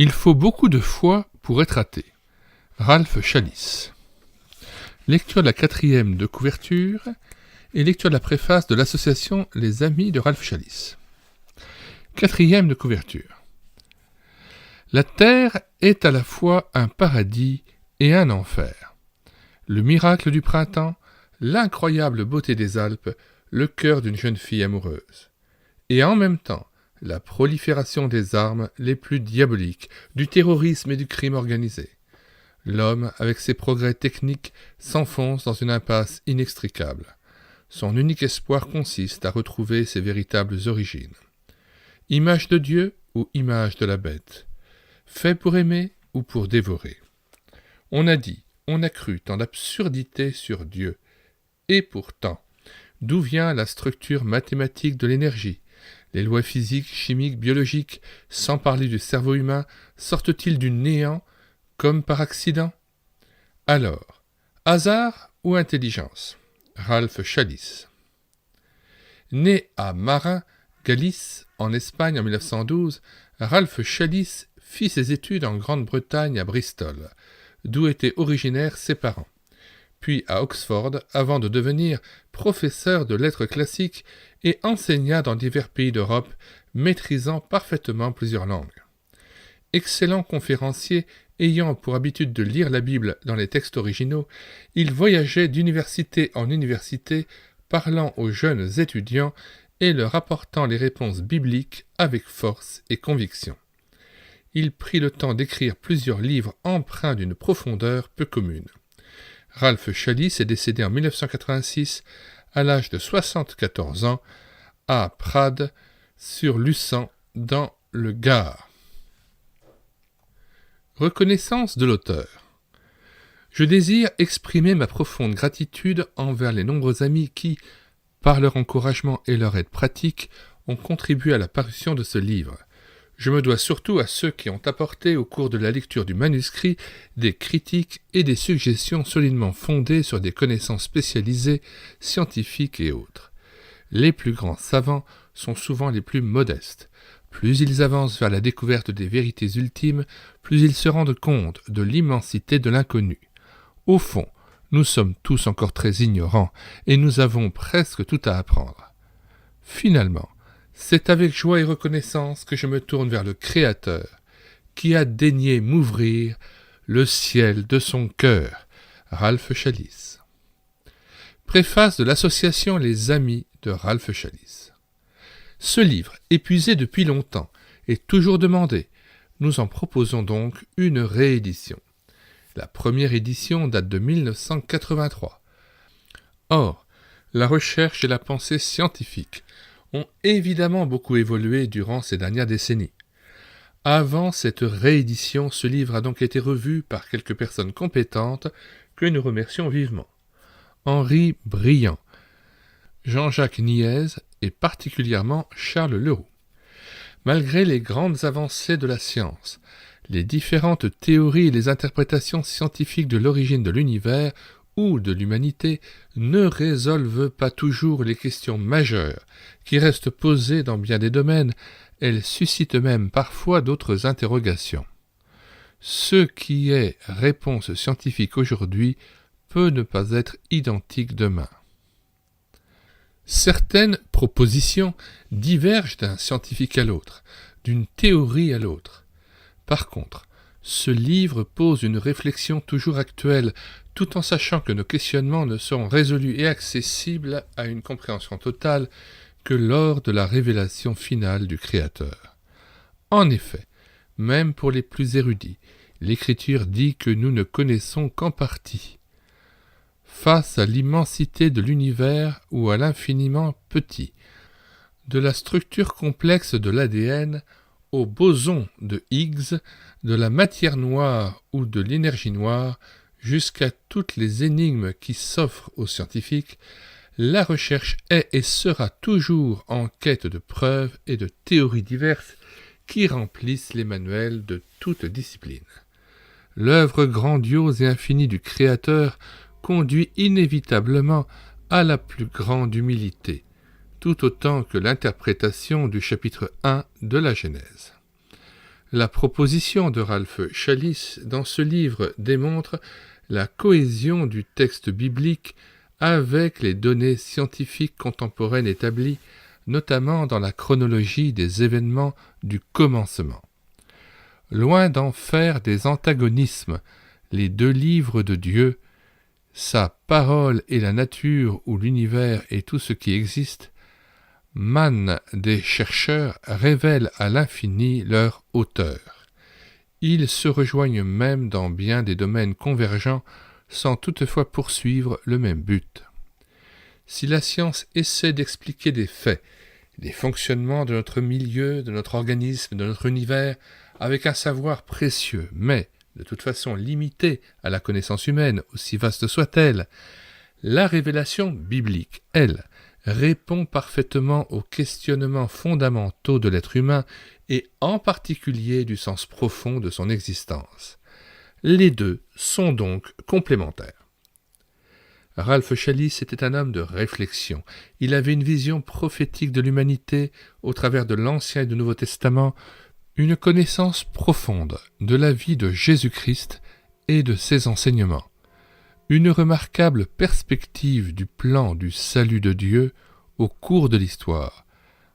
Il faut beaucoup de foi pour être athée. Ralph Challis. Lecture de la 4e de couverture et lecture de la préface de l'association Les Amis de Ralph Challis. 4e de couverture. La terre est à la fois un paradis et un enfer. Le miracle du printemps, l'incroyable beauté des Alpes, le cœur d'une jeune fille amoureuse. Et en même temps, la prolifération des armes les plus diaboliques, du terrorisme et du crime organisé. L'homme, avec ses progrès techniques, s'enfonce dans une impasse inextricable. Son unique espoir consiste à retrouver ses véritables origines. Image de Dieu ou image de la bête? Fait pour aimer ou pour dévorer? On a dit, on a cru tant d'absurdités sur Dieu. Et pourtant, d'où vient la structure mathématique de l'énergie? Les lois physiques, chimiques, biologiques, sans parler du cerveau humain, sortent-ils du néant comme par accident? Alors, hasard ou intelligence? Ralph Challis. Né à Marin, Galice, en Espagne en 1912, Ralph Challis fit ses études en Grande-Bretagne à Bristol, d'où étaient originaires ses parents, puis à Oxford avant de devenir professeur de lettres classiques et enseigna dans divers pays d'Europe, maîtrisant parfaitement plusieurs langues. Excellent conférencier, ayant pour habitude de lire la Bible dans les textes originaux, il voyageait d'université en université, parlant aux jeunes étudiants et leur apportant les réponses bibliques avec force et conviction. Il prit le temps d'écrire plusieurs livres empreints d'une profondeur peu commune. Ralph Challis est décédé en 1986 à l'âge de 74 ans à Prades, sur Luçon, dans le Gard. Reconnaissance de l'auteur. Je désire exprimer ma profonde gratitude envers les nombreux amis qui, par leur encouragement et leur aide pratique, ont contribué à la parution de ce livre. Je me dois surtout à ceux qui ont apporté au cours de la lecture du manuscrit des critiques et des suggestions solidement fondées sur des connaissances spécialisées, scientifiques et autres. Les plus grands savants sont souvent les plus modestes. Plus ils avancent vers la découverte des vérités ultimes, plus ils se rendent compte de l'immensité de l'inconnu. Au fond, nous sommes tous encore très ignorants et nous avons presque tout à apprendre. Finalement, c'est avec joie et reconnaissance que je me tourne vers le Créateur, qui a daigné m'ouvrir le ciel de son cœur. Ralph Challis. Préface de l'association Les Amis de Ralph Challis. Ce livre, épuisé depuis longtemps, est toujours demandé. Nous en proposons donc une réédition. La première édition date de 1983. Or, la recherche et la pensée scientifique ont évidemment beaucoup évolué durant ces dernières décennies. Avant cette réédition, ce livre a donc été revu par quelques personnes compétentes que nous remercions vivement. Henri Briand, Jean-Jacques Niez et particulièrement Charles Leroux. Malgré les grandes avancées de la science, les différentes théories et les interprétations scientifiques de l'origine de l'univers ou de l'humanité ne résolvent pas toujours les questions majeures qui restent posées dans bien des domaines, elles suscitent même parfois d'autres interrogations. Ce qui est réponse scientifique aujourd'hui peut ne pas être identique demain. Certaines propositions divergent d'un scientifique à l'autre, d'une théorie à l'autre. Par contre, ce livre pose une réflexion toujours actuelle, tout en sachant que nos questionnements ne seront résolus et accessibles à une compréhension totale que lors de la révélation finale du Créateur. En effet, même pour les plus érudits, l'Écriture dit que nous ne connaissons qu'en partie. Face à l'immensité de l'univers ou à l'infiniment petit, de la structure complexe de l'ADN au boson de Higgs, de la matière noire ou de l'énergie noire, jusqu'à toutes les énigmes qui s'offrent aux scientifiques, la recherche est et sera toujours en quête de preuves et de théories diverses qui remplissent les manuels de toute discipline. L'œuvre grandiose et infinie du Créateur conduit inévitablement à la plus grande humilité, tout autant que l'interprétation du chapitre 1 de la Genèse. La proposition de Ralph Challis dans ce livre démontre la cohésion du texte biblique avec les données scientifiques contemporaines établies, notamment dans la chronologie des événements du commencement. Loin d'en faire des antagonismes, les deux livres de Dieu, sa parole et la nature ou l'univers et tout ce qui existe, manne des chercheurs révèlent à l'infini leur auteur. Ils se rejoignent même dans bien des domaines convergents sans toutefois poursuivre le même but. Si la science essaie d'expliquer des faits, des fonctionnements de notre milieu, de notre organisme, de notre univers, avec un savoir précieux, mais de toute façon limité à la connaissance humaine, aussi vaste soit-elle, la révélation biblique, elle, répond parfaitement aux questionnements fondamentaux de l'être humain et en particulier du sens profond de son existence. Les deux sont donc complémentaires. Ralph Challis était un homme de réflexion. Il avait une vision prophétique de l'humanité au travers de l'Ancien et du Nouveau Testament, une connaissance profonde de la vie de Jésus-Christ et de ses enseignements, une remarquable perspective du plan du salut de Dieu au cours de l'histoire,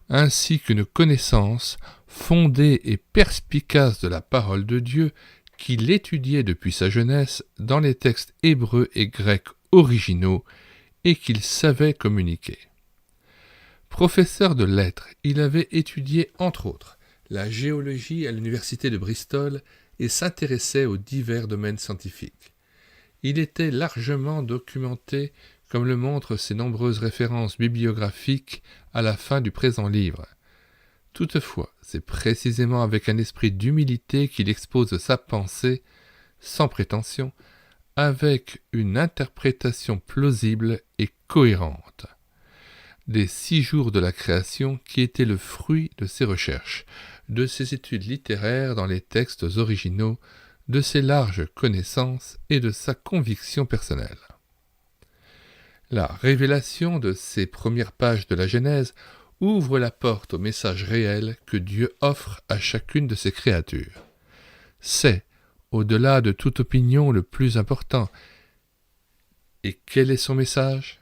ainsi qu'une connaissance fondée et perspicace de la parole de Dieu qu'il étudiait depuis sa jeunesse dans les textes hébreux et grecs originaux et qu'il savait communiquer. Professeur de lettres, il avait étudié, entre autres, la géologie à l'université de Bristol et s'intéressait aux divers domaines scientifiques. Il était largement documenté, comme le montrent ses nombreuses références bibliographiques à la fin du présent livre. Toutefois, c'est précisément avec un esprit d'humilité qu'il expose sa pensée, sans prétention, avec une interprétation plausible et cohérente des 6 jours de la création qui étaient le fruit de ses recherches, de ses études littéraires dans les textes originaux, de ses larges connaissances et de sa conviction personnelle. La révélation de ces premières pages de la Genèse ouvre la porte au message réel que Dieu offre à chacune de ses créatures. C'est, au-delà de toute opinion, le plus important. Et quel est son message ?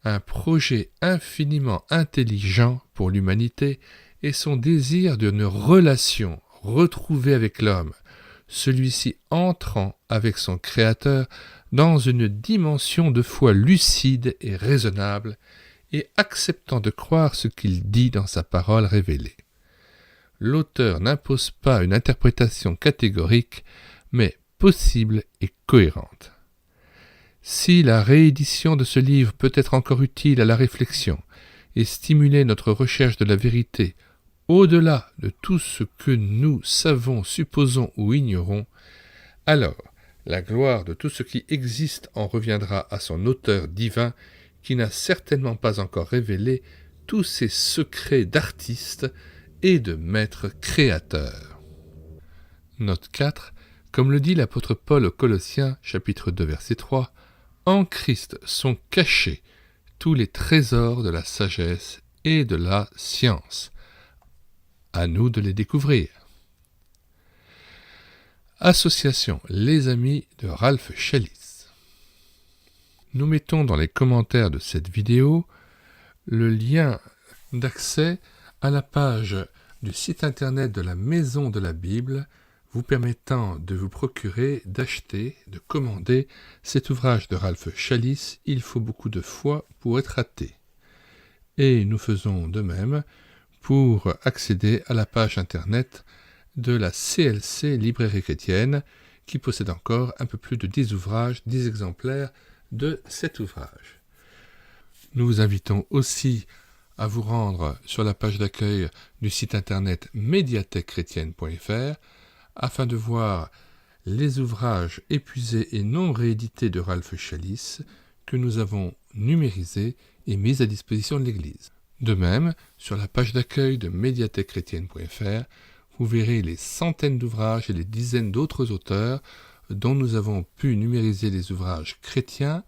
Un projet infiniment intelligent pour l'humanité et son désir d'une relation retrouvée avec l'homme, celui-ci entrant avec son Créateur dans une dimension de foi lucide et raisonnable et acceptant de croire ce qu'il dit dans sa parole révélée. L'auteur n'impose pas une interprétation catégorique, mais possible et cohérente. Si la réédition de ce livre peut être encore utile à la réflexion et stimuler notre recherche de la vérité au-delà de tout ce que nous savons, supposons ou ignorons, alors la gloire de tout ce qui existe en reviendra à son auteur divin qui n'a certainement pas encore révélé tous ses secrets d'artiste et de maître créateur. Note 4. Comme le dit l'apôtre Paul aux Colossiens, chapitre 2, verset 3, « En Christ sont cachés tous les trésors de la sagesse et de la science. » À nous de les découvrir. Association Les Amis de Ralph Challis. Nous mettons dans les commentaires de cette vidéo le lien d'accès à la page du site internet de la Maison de la Bible, vous permettant de vous procurer, d'acheter, de commander cet ouvrage de Ralph Challis, Il faut beaucoup de foi pour être athée. Et nous faisons de même pour accéder à la page internet de la CLC Librairie Chrétienne, qui possède encore un peu plus de 10 ouvrages, 10 exemplaires de cet ouvrage. Nous vous invitons aussi à vous rendre sur la page d'accueil du site internet médiathèquechrétienne.fr afin de voir les ouvrages épuisés et non réédités de Ralph Challis que nous avons numérisés et mis à disposition de l'Église. De même, sur la page d'accueil de médiathèquechrétienne.fr, vous verrez les centaines d'ouvrages et les dizaines d'autres auteurs dont nous avons pu numériser les ouvrages chrétiens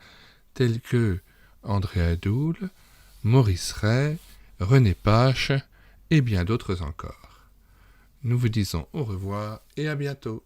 tels que André Adoul, Maurice Ray, René Pache et bien d'autres encore. Nous vous disons au revoir et à bientôt.